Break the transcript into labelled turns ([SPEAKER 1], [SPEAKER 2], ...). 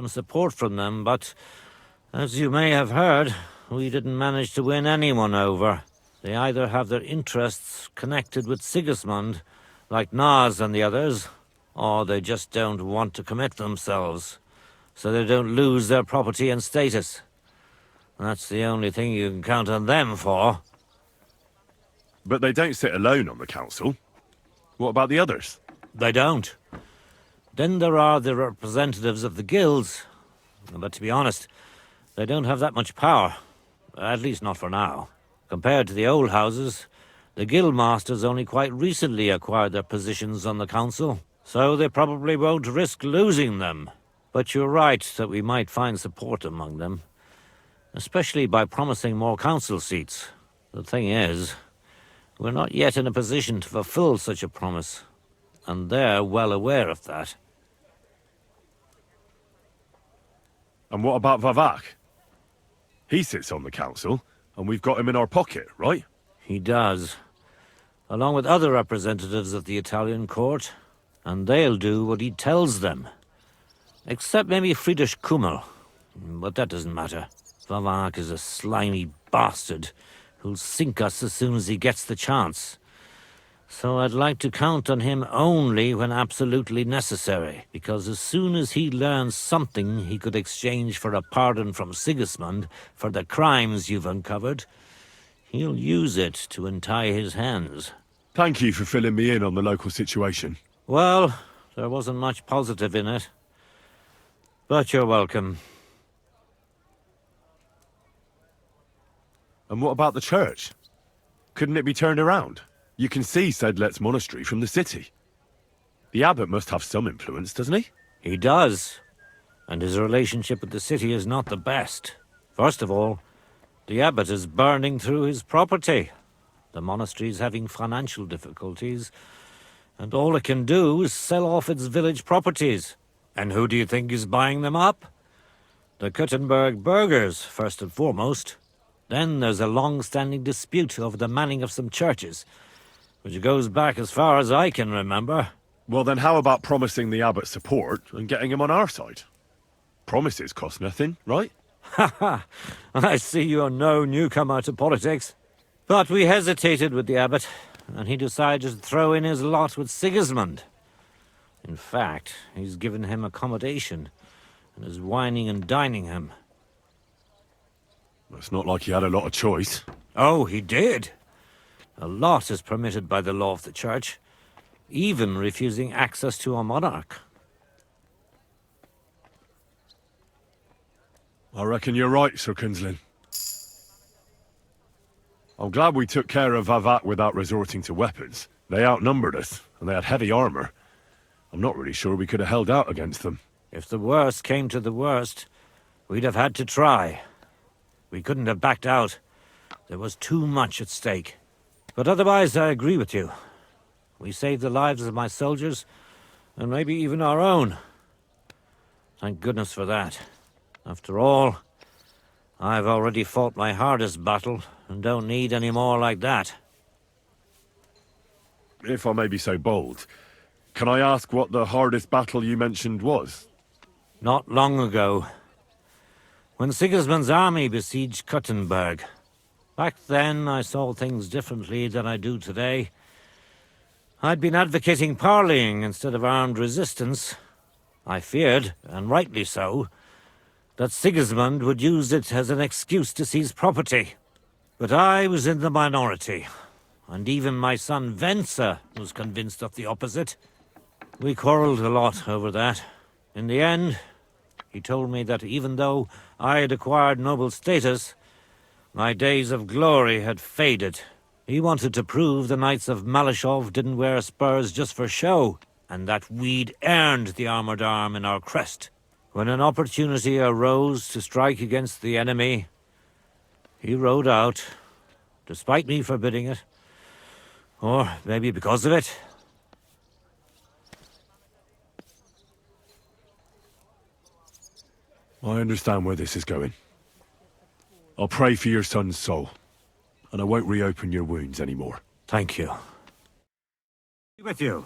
[SPEAKER 1] some support from them, but as you may have heard, we didn't manage to win anyone over. They either have their interests connected with Sigismund, like Nas and the others, or they just don't want to commit themselves, so they don't lose their property and status. That's the only thing you can count on them for.
[SPEAKER 2] But they don't sit alone on the council. What about the others?
[SPEAKER 1] They don't. Then there are the representatives of the guilds. But to be honest, they don't have that much power. At least not for now. Compared to the old houses, the guild masters only quite recently acquired their positions on the council, so they probably won't risk losing them. But you're right that we might find support among them, especially by promising more council seats. The thing is, we're not yet in a position to fulfill such a promise, and they're well aware of that.
[SPEAKER 2] And what about Vavak? He sits on the council, and we've got him in our pocket, right?
[SPEAKER 1] He does, along with other representatives of the Italian court, and they'll do what he tells them. Except maybe Friedrich Kummel, but that doesn't matter. Vavak is a slimy bastard who'll sink us as soon as he gets the chance. So I'd like to count on him only when absolutely necessary, because as soon as he learns something he could exchange for a pardon from Sigismund for the crimes you've uncovered, he'll use it to untie his hands.
[SPEAKER 2] Thank you for filling me in on the local situation.
[SPEAKER 1] Well, there wasn't much positive in it. But you're welcome.
[SPEAKER 2] And what about the church? Couldn't it be turned around? You can see Sedlet's monastery from the city. The abbot must have some influence, doesn't he?
[SPEAKER 1] He does. And his relationship with the city is not the best. First of all, the abbot is burning through his property. The monastery is having financial difficulties, and all it can do is sell off its village properties. And who do you think is buying them up? The Kuttenberg burghers, first and foremost. Then there's a long-standing dispute over the manning of some churches, which goes back as far as I can remember.
[SPEAKER 2] Well, then how about promising the abbot support and getting him on our side? Promises cost nothing, right?
[SPEAKER 1] Ha ha! I see you're no newcomer to politics. But we hesitated with the abbot, and he decided to throw in his lot with Sigismund. In fact, he's given him accommodation, and is wining and dining him.
[SPEAKER 2] It's not like he had a lot of choice.
[SPEAKER 1] Oh, he did. A lot is permitted by the law of the church, even refusing access to a monarch.
[SPEAKER 2] I reckon you're right, Sir Kinslin. I'm glad we took care of Vavak without resorting to weapons. They outnumbered us, and they had heavy armor. I'm not really sure we could have held out against them.
[SPEAKER 1] If the worst came to the worst, we'd have had to try. We couldn't have backed out. There was too much at stake. But otherwise, I agree with you. We saved the lives of my soldiers, and maybe even our own. Thank goodness for that. After all, I've already fought my hardest battle, and don't need any more like that.
[SPEAKER 2] If I may be so bold, can I ask what the hardest battle you mentioned was?
[SPEAKER 1] Not long ago, when Sigismund's army besieged Kuttenberg. Back then, I saw things differently than I do today. I'd been advocating parleying instead of armed resistance. I feared, and rightly so, that Sigismund would use it as an excuse to seize property. But I was in the minority, and even my son Venser was convinced of the opposite. We quarreled a lot over that. In the end, he told me that even though I had acquired noble status, my days of glory had faded. He wanted to prove the Knights of Malashov didn't wear spurs just for show, and that we'd earned the armored arm in our crest. When an opportunity arose to strike against the enemy, he rode out, despite me forbidding it. Or maybe because of it.
[SPEAKER 2] I understand where this is going. I'll pray for your son's soul, and I won't reopen your wounds anymore.
[SPEAKER 1] Thank you. With you.